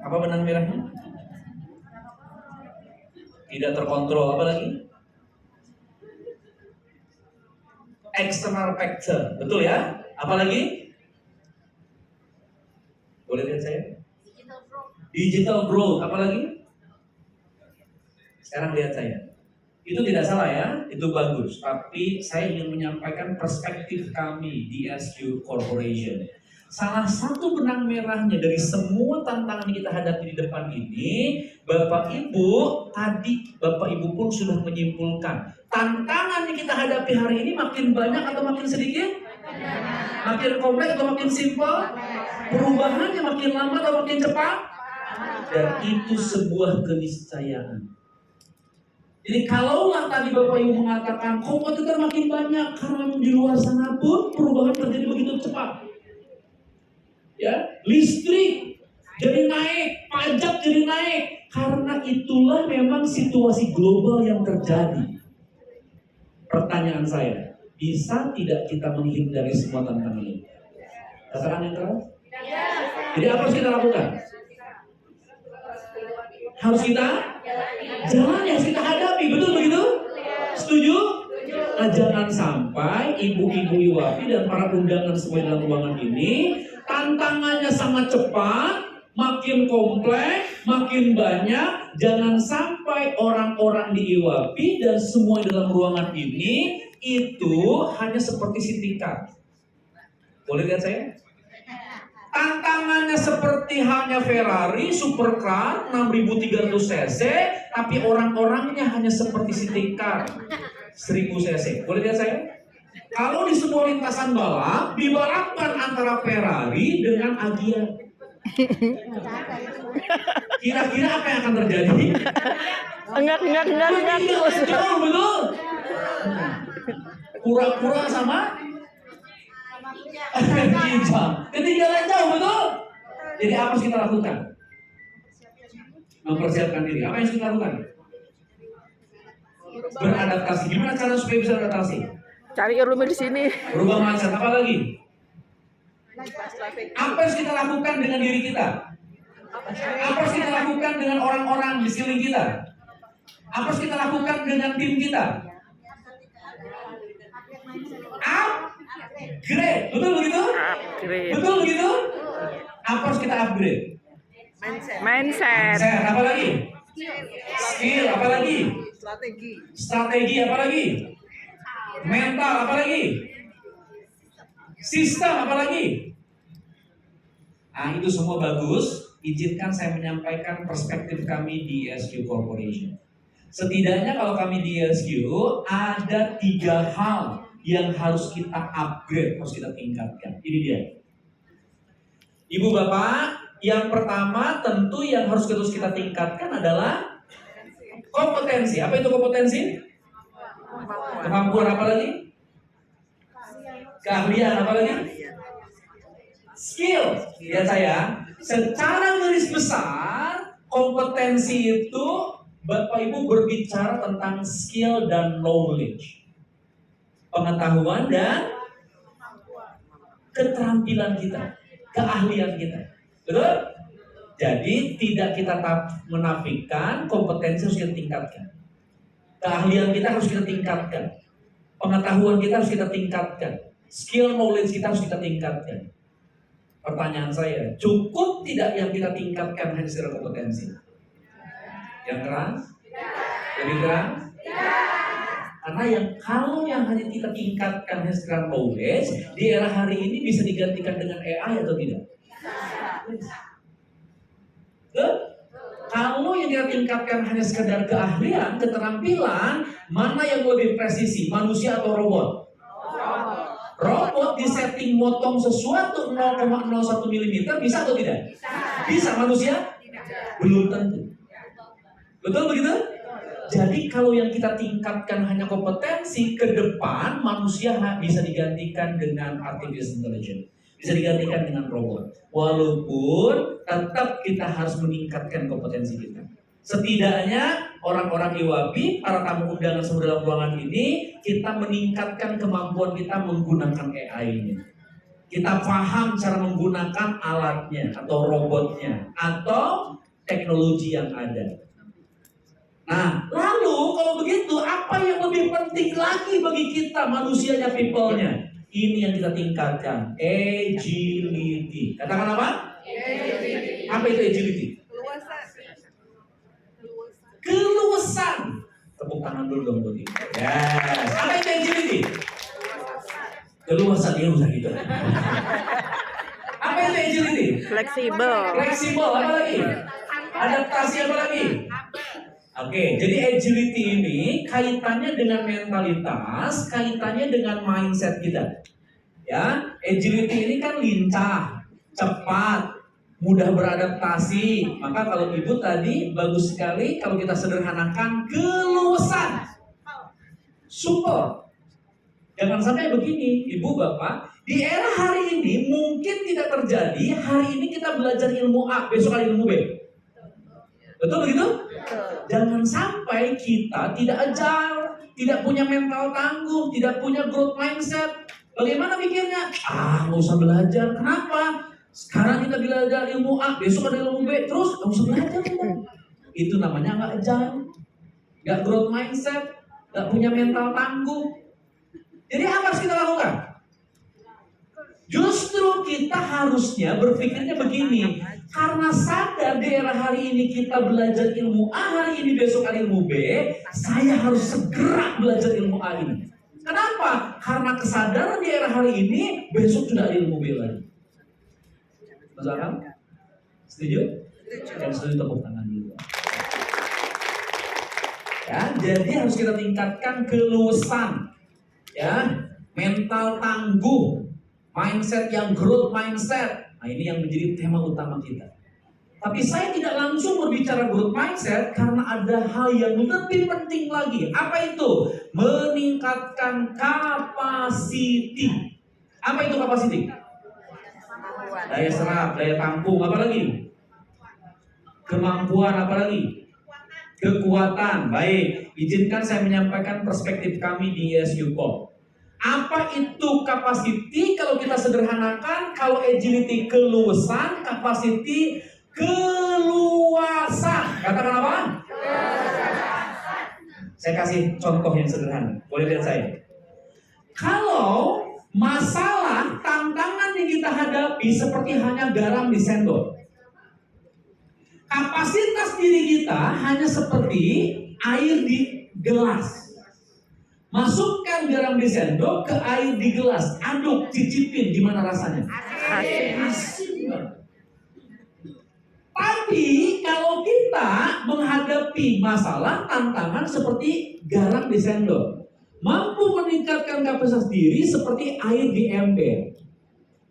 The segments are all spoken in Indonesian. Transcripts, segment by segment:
Apa benang merahnya? Tidak terkontrol. Apa lagi? External factor. Betul ya? Apa lagi? Boleh lihat saya? Digital growth. Apa lagi? Sekarang lihat saya. Itu tidak salah ya, itu bagus. Tapi saya ingin menyampaikan perspektif kami di SQ Corporation. Salah satu benang merahnya dari semua tantangan yang kita hadapi di depan ini, Bapak Ibu, tadi Bapak Ibu pun sudah menyimpulkan. Tantangan yang kita hadapi hari ini makin banyak atau makin sedikit? Makin kompleks atau makin simpel? Perubahannya makin lama atau makin cepat? Dan itu sebuah keniscayaan. Jadi kalaulah tadi Bapak Ibu mengatakan kompetitor makin banyak karena di luar sana pun perubahan terjadi begitu cepat. Ya, listrik jadi naik, pajak jadi naik, karena itulah memang situasi global yang terjadi. Pertanyaan saya, bisa tidak kita menghindari semua tantangan ini? Katakan yang keras. Jadi apa harus kita lakukan? Harus kita jalan yang kita hadapi, betul begitu? Setuju? Nah, jangan sampai ibu-ibu IWAPI dan para undangan semua dalam ruangan ini tantangannya sangat cepat, makin kompleks, makin banyak. Jangan sampai orang-orang di IWAPI dan semua dalam ruangan ini itu hanya seperti sindikat. Boleh lihat saya? Tantangannya seperti hanya Ferrari supercar 6300 cc, tapi orang-orangnya hanya seperti city car 1000 cc. Boleh lihat saya? Kalau di sebuah lintasan balap dibalapkan antara Ferrari dengan Agya, kira-kira apa yang akan terjadi? Enggak. Jauh, betul? Kura-kura sama kijang. Ketinggalan jauh, betul? Jadi apa yang kita lakukan? Mempersiapkan diri. Apa yang harus kita lakukan? Beradaptasi. Gimana cara supaya bisa beradaptasi? Cari ilmu di sini. Berubah mindset. Apa lagi? Apa yang harus kita lakukan dengan diri kita? Apa harus kita lakukan dengan orang-orang di sekeliling kita? Apa harus kita lakukan dengan tim kita? Upgrade, betul begitu? Upgrade. Betul begitu? Apa harus kita upgrade? Mindset. Apa lagi? Skill, apa lagi? Strategi, apa lagi? Mental, apa lagi? Sistem, apa lagi? Nah, itu semua bagus. Izinkan saya menyampaikan perspektif kami di SQ Corporation. Setidaknya kalau kami di SQ ada 3 hal yang harus kita upgrade, harus kita tingkatkan. Ini dia. Ibu Bapak, yang pertama tentu yang harus terus kita tingkatkan adalah kompetensi. Apa itu kompetensi? Kemampuan apa lagi? Keahlian apa lagi? Skill. Lihat saya, secara garis besar kompetensi itu Bapak Ibu berbicara tentang skill dan knowledge, pengetahuan dan keterampilan kita, keahlian kita. Betul? Jadi tidak kita menafikan kompetensi harus kita tingkatkan. Keahlian kita harus kita tingkatkan. Pengetahuan kita harus kita tingkatkan. Skill knowledge kita harus kita tingkatkan. Pertanyaan saya, cukup tidak yang kita tingkatkan hanya secara kompetensi? Yang keras? Lebih keras? Karena kalau yang hanya kita tingkatkan hanya secara knowledge, di era hari ini bisa digantikan dengan AI atau tidak? Kalau yang kita tingkatkan hanya sekedar keahlian, keterampilan, mana yang lebih presisi, manusia atau robot? Robot disetting motong sesuatu 0,01 mm bisa atau tidak? Bisa, manusia? Belum tentu. Betul begitu? Jadi kalau yang kita tingkatkan hanya kompetensi, ke depan manusia bisa digantikan dengan artificial intelligence, bisa digantikan dengan robot. Walaupun tetap kita harus meningkatkan kompetensi kita. Setidaknya orang-orang IWAPI, para tamu undangan semua dalam ruangan ini, kita meningkatkan kemampuan kita menggunakan AI ini. Kita paham cara menggunakan alatnya atau robotnya atau teknologi yang ada. Nah, lalu kalau begitu apa yang lebih penting lagi bagi kita manusianya, people-nya? Ini yang kita tingkatkan, agility. Katakan apa? Agility. Apa itu agility? Keluasan. Tepuk tangan dulu dong buat ini. Yes. Apa itu agility? Keluasan, dia usah gitu. Apa itu agility? Fleksibel. Fleksibel, apa lagi? Adaptasi, apa lagi? Oke, jadi agility ini kaitannya dengan mentalitas, kaitannya dengan mindset kita. Ya, agility ini kan lincah, cepat, mudah beradaptasi. Maka kalau ibu tadi bagus sekali kalau kita sederhanakan keluasan. Super. Jangan sampai begini, ibu bapak, di era hari ini mungkin tidak terjadi. Hari ini kita belajar ilmu A, besok ada ilmu B. Betul begitu? Jangan sampai kita tidak agile, tidak punya mental tangguh, tidak punya growth mindset. Bagaimana pikirnya? Nggak usah belajar. Kenapa? Sekarang kita belajar ilmu A, besok ada ilmu B, terus nggak usah belajar. Itu namanya nggak agile, nggak growth mindset, nggak punya mental tangguh. Jadi apa harus kita lakukan? Justru kita harusnya berpikirnya begini, karena sadar di era hari ini kita belajar ilmu A, hari ini besok ada ilmu B, saya harus segera belajar ilmu A ini. Kenapa? Karena kesadaran di era hari ini, besok sudah ada ilmu B lagi. Mas Aram? Setuju? Yang setuju tepuk tangan dulu. Ya, jadi harus kita tingkatkan keluasan, ya, mental tangguh, mindset yang growth mindset. Nah, ini yang menjadi tema utama kita. Tapi saya tidak langsung berbicara growth mindset karena ada hal yang lebih penting lagi. Apa itu? Meningkatkan capacity. Apa itu capacity? Daya serap, daya tampung, apa lagi? Kemampuan, apa lagi? Kekuatan. Baik, izinkan saya menyampaikan perspektif kami di ESU Corp. Apa itu capacity? Kalau kita sederhanakan, kalau agility keluasan, capacity keluasan. Katakan apa? Saya kasih contoh yang sederhana. Boleh lihat saya. Kalau masalah, tantangan yang kita hadapi seperti hanya garam di sendok. Kapasitas diri kita hanya seperti air di gelas. Masukkan garam di sendok ke air di gelas, aduk, cicipin, gimana rasanya? Asin. Tapi kalau kita menghadapi masalah, tantangan seperti garam di sendok, mampu meningkatkan kapasitas diri seperti air di ember.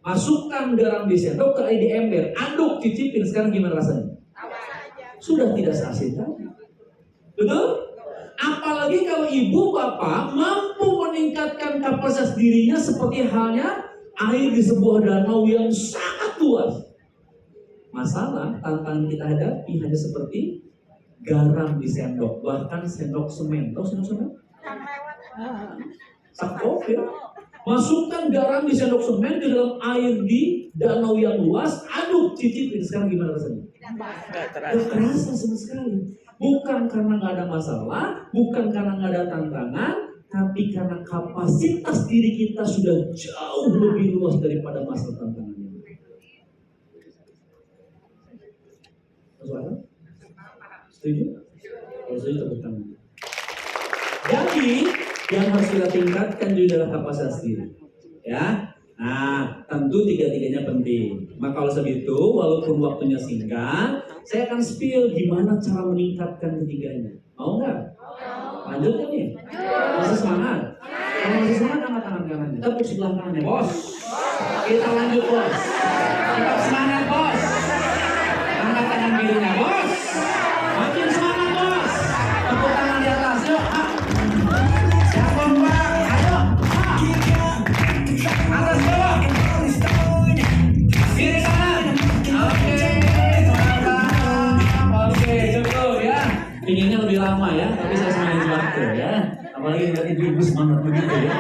Masukkan garam di sendok ke air di ember, aduk, cicipin, sekarang gimana rasanya? Sudah tidak seasin tadi. Betul? Apalagi kalau ibu bapak mampu meningkatkan kapasitas dirinya seperti halnya air di sebuah danau yang sangat luas. Masalah tantangan kita hadapi hanya seperti garam di sendok, bahkan sendok semen. Tahu sendok semen? Sakop ya. Masukkan garam di sendok semen ke dalam air di danau yang luas, aduk, cicipin, sekarang gimana rasanya? Tidak terasa sama sekali. Bukan karena nggak ada masalah, bukan karena nggak ada tantangan, tapi karena kapasitas diri kita sudah jauh lebih luas daripada masalah tantangannya. Masalah? Setuju? Kalau setuju tepuk tangan. Jadi yang harus kita tingkatkan juga adalah kapasitas diri. Ya. Nah, tentu tiga-tiganya penting. Maka oleh sebab itu, walaupun waktunya singkat, saya akan spill gimana cara meningkatkan ketiganya. Mau nggak? Lanjut kan nih? Masih semangat? Kalau masih semangat, angkat tangan kanannya. Tepuk sebelah kanannya, bos. Kita lanjut, bos. Tetap semangat, bos. Angkat tangan kirinya, bos. Makin semangat, bos. Tepuk tangan di atas, yuk. Siapa mbak? Ayo. Atas bawah. Kiri kanan. Oke, cukup ya. Pinginnya lebih lama ya, tapi saya semangat waktu ya. Apalagi nanti ibu semangat begitu ya.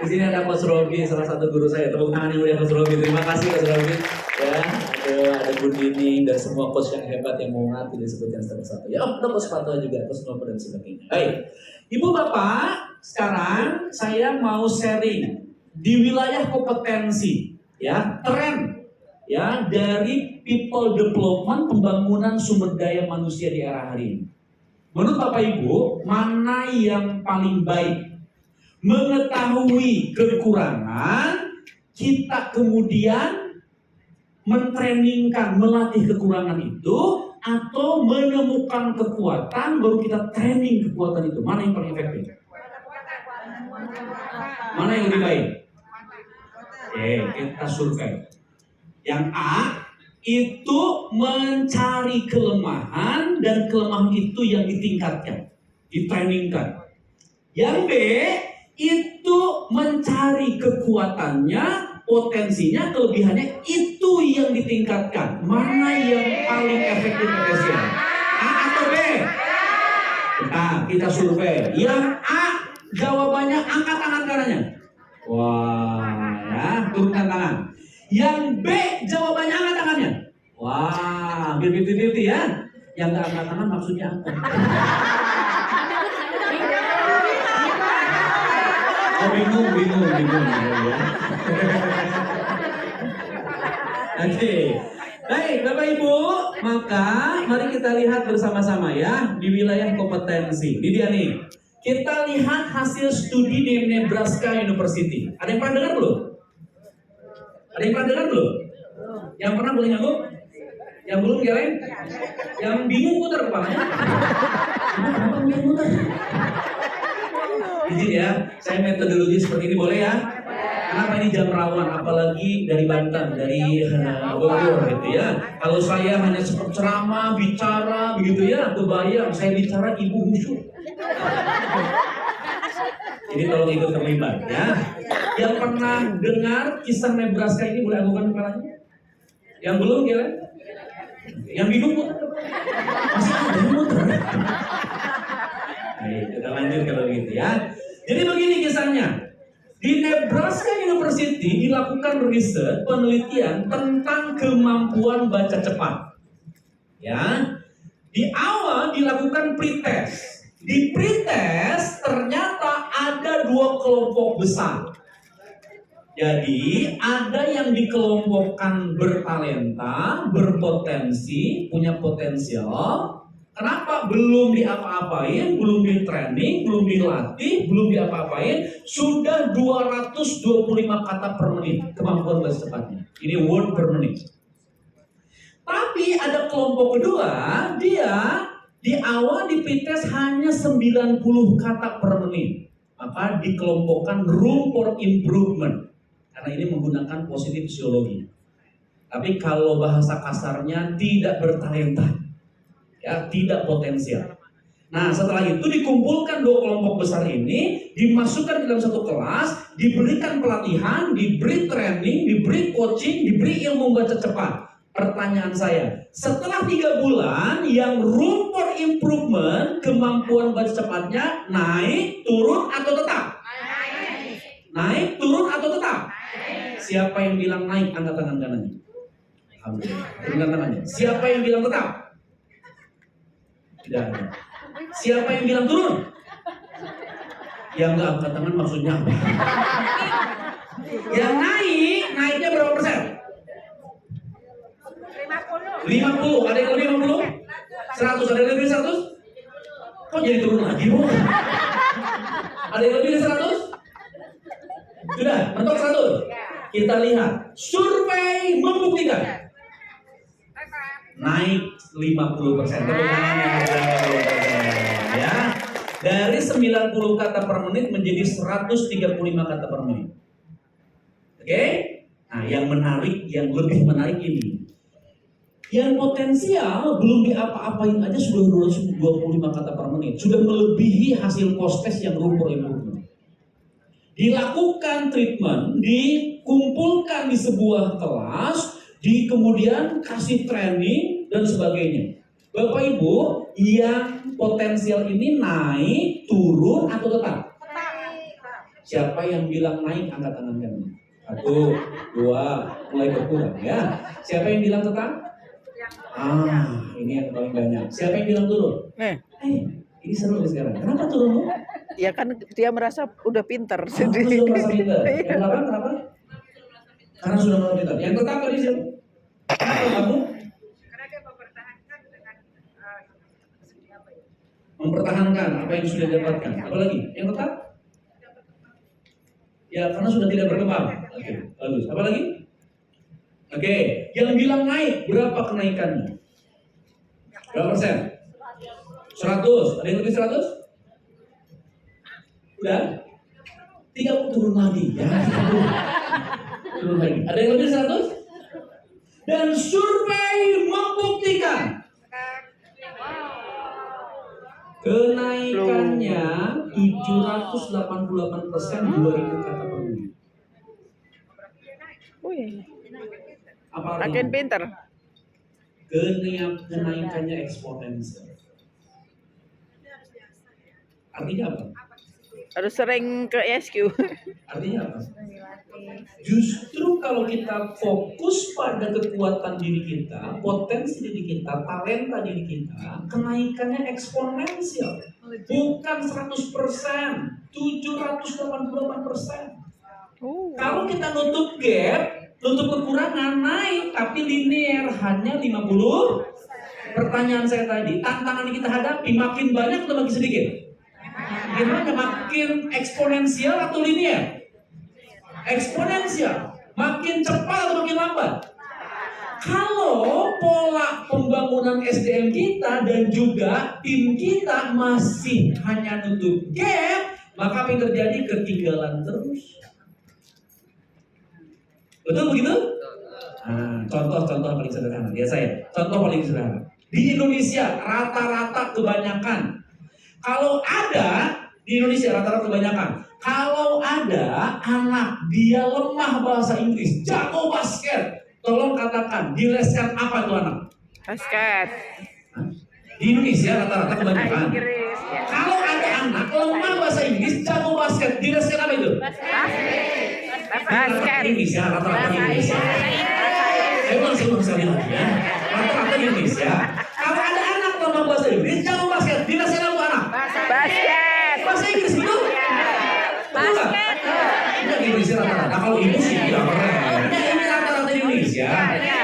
Di sini ada Coach Robi, salah satu guru saya. Tepuk tangan yang mulia Coach Robi. Terima kasih Coach Robi. Ya, ada Bu Dini dan semua coach yang hebat yang mau ngerti disebutkan satu-satu. Ya, ada Coach Pato juga, Coach Nopo dan sebagainya. Baik, Ibu Bapak, sekarang saya mau sharing di wilayah kompetensi, ya, tren, ya, dari people development, pembangunan sumber daya manusia di era hari ini. Menurut Bapak Ibu, mana yang paling baik? Mengetahui kekurangan, kita kemudian mentrainingkan, melatih kekurangan itu, atau menemukan kekuatan, baru kita training kekuatan itu. Mana yang paling efektif? Mana yang lebih baik? Oke, kita survei. Yang A, itu mencari kelemahan, dan kelemahan itu yang ditingkatkan, ditrainingkan. Yang B, itu mencari kekuatannya, potensinya, kelebihannya, itu yang ditingkatkan. Mana yang paling efektif efisien? A atau B? Nah, kita survei. Yang A jawabannya, angkat tangan kanannya. Wah, ya, turunkan tangan. Yang B jawabannya, angkat tangannya. Wah, hampir 50-50 ya. Yang nggak angkat tangan maksudnya apa? Oh, bingung ya. Oke. Baik, Bapak Ibu, maka mari kita lihat bersama-sama ya di wilayah kompetensi. Ini dia nih. Kita lihat hasil studi di Nebraska University. Ada yang pernah dengar belum? Ada yang pernah dengar belum? Yang pernah boleh nyambung? Yang belum geleng? Yang bingung putar kepalanya? Kenapa bingung putar? Izin ya, saya metodologi seperti ini boleh ya? Kenapa ini jam rawan, apalagi dari Banten, dari Bogor gitu ya. Kalau saya hanya seperti ceramah, bicara begitu ya, kebayang saya bicara ibu khusyuk. Jadi tolong ikut terlibat ya. Yang pernah dengar kisah Nebraska ini boleh anggukan kepalanya? Yang belum ya? Yang bingung putar? Masih ada yang putar? Baik, kita lanjut kalau gitu ya. Jadi begini kisahnya. Di Nebraska University dilakukan riset penelitian tentang kemampuan baca cepat. Ya. Di awal dilakukan pretest. Di pretest ternyata ada dua kelompok besar. Jadi ada yang dikelompokkan bertalenta, berpotensi, punya potensial. Kenapa belum diapa-apain, belum di-training, belum dilatih, belum diapa-apain, sudah 225 kata per menit kemampuan bahasa cepatnya. Ini word per menit. Tapi ada kelompok kedua, dia di awal di pretest hanya 90 kata per menit. Maka dikelompokkan room for improvement. Karena ini menggunakan positif psikologi. Tapi kalau bahasa kasarnya tidak bertalenta. Ya, tidak potensial. Nah, setelah itu dikumpulkan dua kelompok besar ini, dimasukkan dalam satu kelas, diberikan pelatihan, diberi training, diberi coaching, diberi ilmu baca cepat. Pertanyaan saya, setelah 3 bulan, yang room for improvement, kemampuan baca cepatnya naik, turun, atau tetap? Naik, turun, atau tetap? Siapa yang bilang naik, angkat tangan kanannya. Alhamdulillah, turunkan tangannya. Siapa yang bilang tetap? Tidak ada. Siapa yang bilang turun? Yang nggak angkat tangan maksudnya apa? Yang naiknya berapa persen? 50. Ada yang lebih 50? 100. Ada yang lebih 100? Kok jadi turun lagi, Bu? Ada yang lebih dari 100? Sudah, mentok 100? Kita lihat. Survei membuktikan naik 50%. Tepuk tangannya ya. Dari 90 kata per menit menjadi 135 kata per menit. Oke? Nah, yang menarik, yang lebih menarik ini. Yang potensial belum diapa-apain aja sudah 225 kata per menit. Sudah melebihi hasil post test yang room for improvement. Dilakukan treatment, dikumpulkan di sebuah kelas, kemudian kasih training dan sebagainya. Bapak Ibu, yang potensial ini naik, turun, atau tetap? Siapa yang bilang naik, angkat tangan kanan. 1, 2, mulai berkurang ya. Siapa yang bilang tetap? Ini yang paling banyak. Siapa yang bilang turun? Ini seru nih sekarang. Kenapa turun? Ya kan dia merasa udah pinter. Sudah merasa pintar. Yang belakang kenapa? Karena sudah merasa pintar. Yang tetap tadi siapa? Kenapa kamu? Karena dia mempertahankan dengan Mempertahankan apa yang sudah didapatkan. Apalagi? Yang tetap? Ya, karena sudah tidak berkembang. Oke, bagus. Apalagi? Oke, yang bilang naik, berapa kenaikannya? Berapa persen? 100. Ada yang lebih 100? Udah? 30 turun lagi. Ya, 30. Turun lagi. Ada yang lebih 100? Dan survei membuktikan kenaikannya 788% 2000 kata per minggu. Wih, Apa makin artinya? pinter. Kenaikannya eksponensial. Artinya apa? Harus sering ke SQ. Artinya apa? Justru kalau kita fokus pada kekuatan diri kita, potensi diri kita, talenta diri kita, kenaikannya eksponensial. Bukan 100%, 788%. Kalau kita nutup gap, nutup kekurangan naik, tapi linear hanya 50. Pertanyaan saya tadi, tantangan yang kita hadapi makin banyak atau makin sedikit? Gimana, makin eksponensial atau linear? Eksponensial. Makin cepat atau makin lambat? Kalau pola pembangunan SDM kita dan juga tim kita masih hanya nutup gap, maka apa yang terjadi? Ketinggalan terus. Betul begitu? Contoh-contoh paling sederhana. Biasa ya. Contoh paling sederhana. Di Indonesia rata-rata kebanyakan. Kalau ada di Indonesia rata-rata kebanyakan. Kalau ada anak dia lemah bahasa Inggris, jago basket, tolong katakan dileskan apa itu anak? Basket. Di Indonesia rata-rata kebanyakan. Inggris. Ya. Kalau ada anak lemah bahasa Inggris, jago basket, dileskan apa itu? Basket. Indonesia rata-rata di Indonesia. Saya ulang sekali lagi ya. Rata-rata di Indonesia. Kalau ada anak lemah bahasa Inggris, jago basket, dileskan apa anak? Basket. Bahasa Inggris gitu? Basket. Enggak di Indonesia rata-rata. Kalau ini sih ya keren. Enggak, ini rata-rata di Indonesia.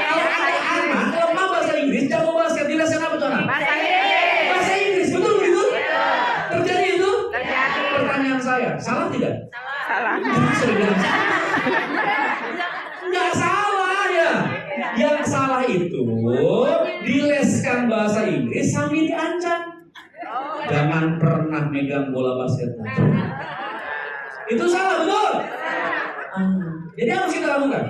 Kalau ada anak lemah bahasa Inggris, jago basket, dileskan apa tuh anak? Bahasa Inggris, betul begitu? Terjadi itu? Terjadi. Pertanyaan saya, salah tidak? Salah. Saya bilang salah. Nggak salah ya. Yang salah itu dileskan bahasa Inggris sambil diancam. Jangan pernah megang bola basket. Itu salah, betul? Jadi apa harus kita lakukan?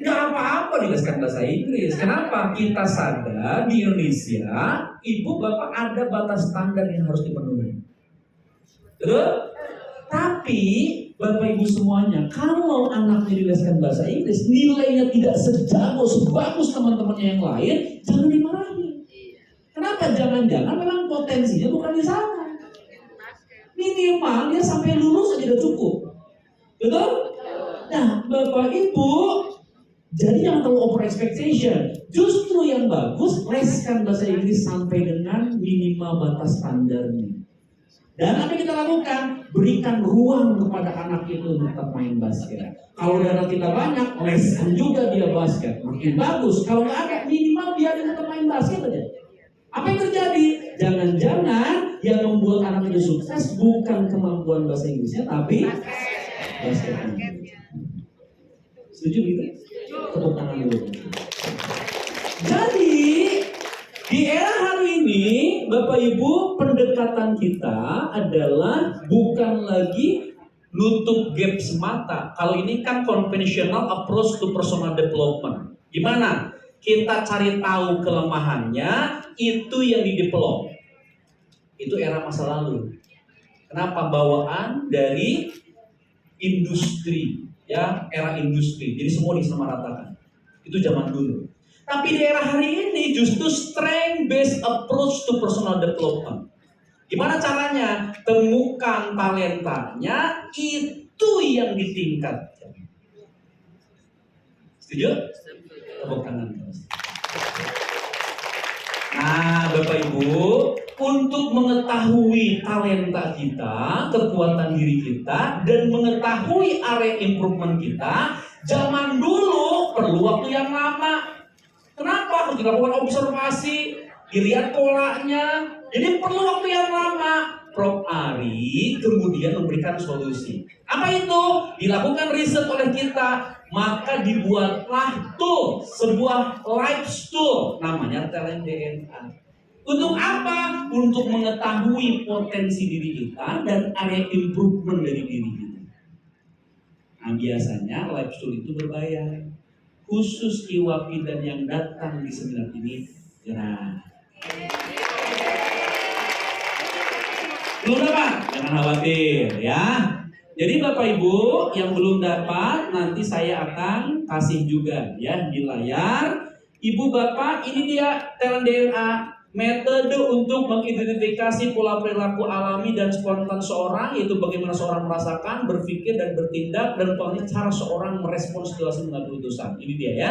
Nggak apa-apa dileskan bahasa Inggris. Kenapa? Kita sadar di Indonesia, ibu bapak ada batas standar yang harus dipenuhi. Betul? Tapi bapak ibu semuanya, kalau anaknya dileskan bahasa Inggris, nilainya tidak sejago, sebagus teman-temannya yang lain, jangan dimarahi. Kenapa? Jangan-jangan memang potensinya bukan di sana. Minimal dia sampai lulus saja sudah cukup. Betul? Nah, bapak ibu, jadi jangan terlalu over expectation. Justru yang bagus, leskan bahasa Inggris sampai dengan minimal batas standarnya. Dan apa yang kita lakukan? Berikan ruang kepada anak itu untuk tetap main basket. Kalau dana kita banyak, leskan juga dia basket. Makin bagus. Kalau nggak ada, minimal dia tetap main basket aja. Apa yang terjadi? Jangan-jangan yang membuat anak itu sukses bukan kemampuan bahasa Inggrisnya, tapi basketnya. Setuju gitu? Tepuk tangan dulu. Jadi di era hari ini, Bapak Ibu, pendekatan kita adalah bukan lagi nutup gap semata. Kalau ini kan conventional approach to personal development. Gimana? Kita cari tahu kelemahannya, itu yang di-develop. Itu era masa lalu. Kenapa? Bawaan dari industri, ya, era industri. Jadi semua disamaratakan. Itu zaman dulu. Tapi di era hari ini justru strength based approach to personal development. Gimana caranya? Temukan talentanya, itu yang ditingkatkan. Setuju? Tepuk tangan terus. Nah, Bapak Ibu, untuk mengetahui talenta kita, kekuatan diri kita, dan mengetahui area improvement kita, zaman dulu perlu waktu yang lama. Kenapa? Harus dilakukan observasi, dilihat polanya, jadi perlu waktu yang lama. Prof. Ari kemudian memberikan solusi. Apa itu? Dilakukan riset oleh kita, maka dibuatlah tool, sebuah live tool, namanya Talent DNA. Untuk apa? Untuk mengetahui potensi diri kita dan area improvement dari diri kita. Nah, biasanya live tool itu berbayar. Khusus IWAPI dan yang datang di seminar ini gratis. Belum dapat? Jangan khawatir ya. Jadi Bapak Ibu yang belum dapat, nanti saya akan kasih juga ya di layar. Ibu Bapak, ini dia Talent DNA, metode untuk mengidentifikasi pola perilaku alami dan spontan seorang, yaitu bagaimana seorang merasakan, berpikir dan bertindak, dan cara seorang merespons situasi mengambil keputusan. Ini dia ya.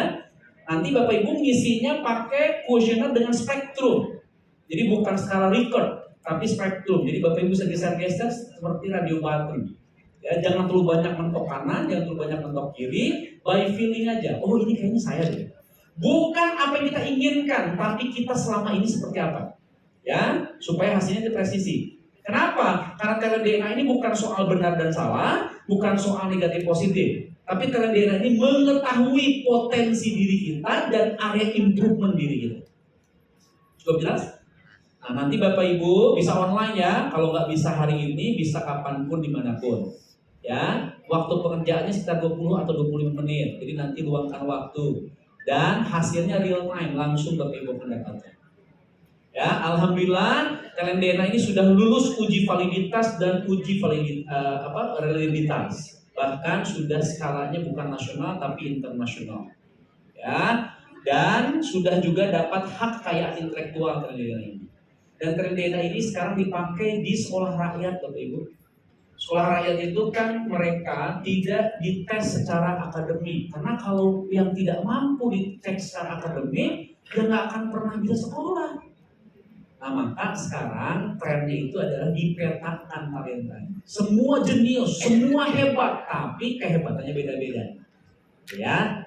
Nanti Bapak Ibu ngisinya pakai kuesioner dengan spektrum. Jadi bukan skala Likert, tapi spektrum. Jadi Bapak Ibu bisa geser-geser seperti radio baterai. Ya, jangan terlalu banyak mentok kanan, jangan terlalu banyak mentok kiri, by feeling aja. Oh, ini kayaknya saya deh. Bukan apa yang kita inginkan, tapi kita selama ini seperti apa. Ya, supaya hasilnya presisi. Kenapa? Karena talent DNA ini bukan soal benar dan salah, bukan soal negatif positif. Tapi talent DNA ini mengetahui potensi diri kita dan area improvement diri kita. Cukup jelas? Nah, nanti Bapak Ibu bisa online ya. Kalau nggak bisa hari ini, bisa kapanpun, dimanapun. Ya, waktu pekerjaannya sekitar 20 atau 25 menit. Jadi nanti luangkan waktu. Dan hasilnya real time, langsung Bapak Ibu mendapatkan. Ya, alhamdulillah Talent DNA ini sudah lulus uji validitas dan uji reliabilitas. Bahkan sudah skalanya bukan nasional tapi internasional. Ya, dan sudah juga dapat hak kekayaan intelektual Talent DNA ini. Dan Talent DNA ini sekarang dipakai di sekolah rakyat, Bapak Ibu. Sekolah rakyat itu kan mereka tidak dites secara akademik. Karena kalau yang tidak mampu dites secara akademik, dia nggak akan pernah bisa sekolah. Nah, maka sekarang trennya itu adalah dipetakan talentanya. Semua jenius, semua hebat, tapi kehebatannya beda-beda. Ya.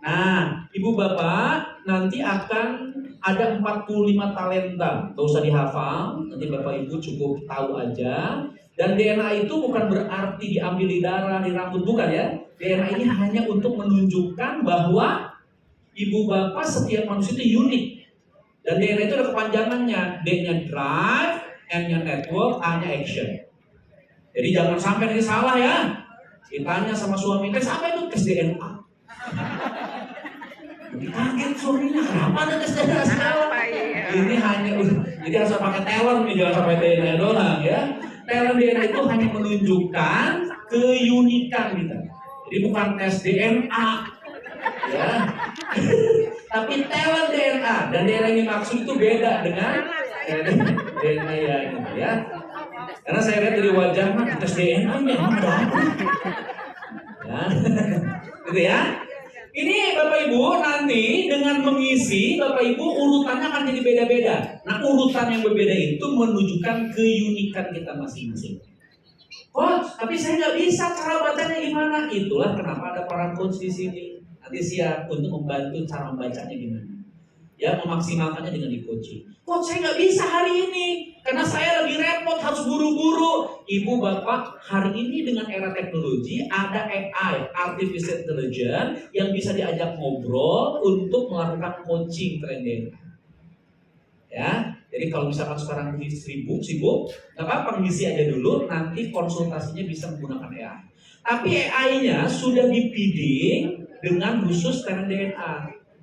Nah, Ibu Bapak nanti akan ada 45 talenta. Gak usah dihafal, nanti Bapak Ibu cukup tahu aja. Dan DNA itu bukan berarti diambil di darah, di rambut, bukan ya. DNA ini hanya untuk menunjukkan bahwa Ibu Bapak setiap manusia itu unik. Dan DNA itu ada kepanjangannya. D-nya drive, N-nya network, A-nya action. Jadi jangan sampai nanti salah ya. Ditanya sama suami, tes apa itu? Tes DNA. Jadi kaget suaminya, kenapa ada tes DNA segala? Ini hanya, jadi harus pakai talent nih, jangan sampai DNA doang ya. Talent DNA itu hanya menunjukkan keunikan kita. Jadi bukan tes DNA. Ya. Tapi talent DNA, dan DNA yang dimaksud itu beda dengan DNA ya, gitu ya. Karena saya lihat dari wajah mah tes DNA nya ada apa? Ya, gitu ya. Ini Bapak Ibu nanti dengan mengisi, Bapak Ibu urutannya akan jadi beda-beda. Nah, urutan yang berbeda itu menunjukkan keunikan kita masing-masing. Coach, tapi saya nggak bisa cara bacanya gimana? Itulah kenapa ada para coach di sini. Nanti siap untuk membantu cara membacanya gimana. Ya, memaksimalkannya dengan di coaching. Coach, saya nggak bisa hari ini karena saya lagi repot harus buru-buru. Ibu Bapak, hari ini dengan era teknologi ada AI, Artificial Intelligence, yang bisa diajak ngobrol untuk melakukan coaching training. Ya, jadi kalau misalkan sekarang sibuk, nggak apa-apa, ngisi aja dulu, nanti konsultasinya bisa menggunakan AI. Tapi AI-nya sudah dibidding dengan khusus talent DNA.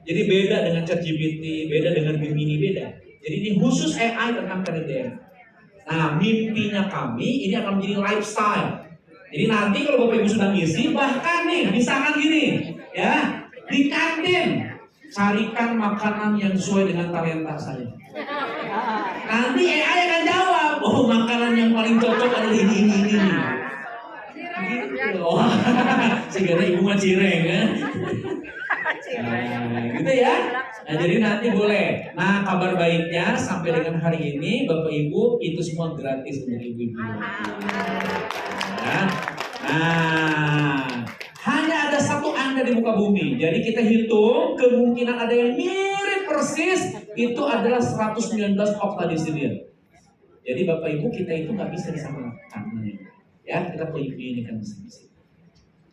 Jadi beda dengan ChatGPT, beda dengan Gemini, beda. Jadi ini khusus AI tentang talent DNA. Nah, mimpinya kami ini akan menjadi lifestyle. Jadi nanti kalau Bapak Ibu sudah ngisi, bahkan nih, misalkan gini, ya, di kantin carikan makanan yang sesuai dengan talenta saya. Nanti AI akan jawab, oh makanan yang paling cocok adalah ini. Gitu. Oh, segala ibu mah cireng kan. Nah, gitu ya. Nah, jadi nanti boleh. Nah, kabar baiknya sampai dengan hari ini Bapak Ibu itu semua gratis untuk ibu-ibu. Nah, hanya ada satu angka di muka bumi. Jadi kita hitung kemungkinan ada yang mirip persis itu adalah 119 octadecidian. Jadi Bapak Ibu kita itu nggak bisa disamakan. Ya, kita pilih ini kan masing-masing.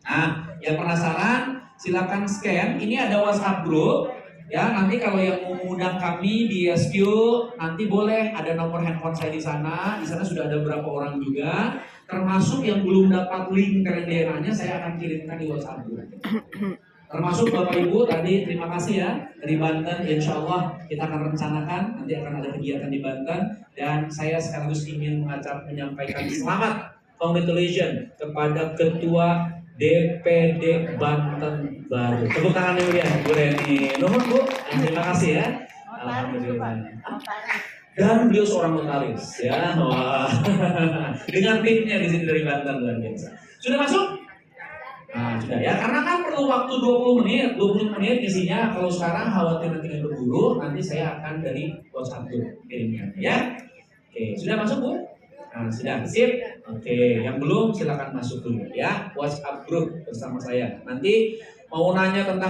Nah, yang penasaran silakan scan. Ini ada WhatsApp group. Ya, nanti kalau yang mau mengundang kami di SQ nanti boleh ada nomor handphone saya di sana. Di sana sudah ada beberapa orang juga. Termasuk yang belum dapat link DNA-nya saya akan kirimkan di WhatsApp group. Termasuk Bapak Ibu tadi terima kasih ya dari Banten. Insya Allah kita akan rencanakan nanti akan ada kegiatan di Banten dan saya sekaligus ingin menyampaikan selamat congratulations kepada Ketua DPD Banten baru. Tepuk tangan dulu ya Bu Reni. Nuhun Bu, terima kasih ya. Alhamdulillah. Dan beliau seorang notaris ya. Wah. Dengan timnya di sini dari Banten luar biasa. Sudah masuk? Nah, sudah ya. Karena kan perlu waktu 20 menit isinya. Kalau sekarang khawatir nanti nggak berburu, nanti saya akan dari WhatsApp group kirimnya ya. Oke, sudah masuk Bu? Nah, sudah sip. Oke, yang belum silakan masuk dulu ya. WhatsApp group bersama saya. Nanti mau nanya tentang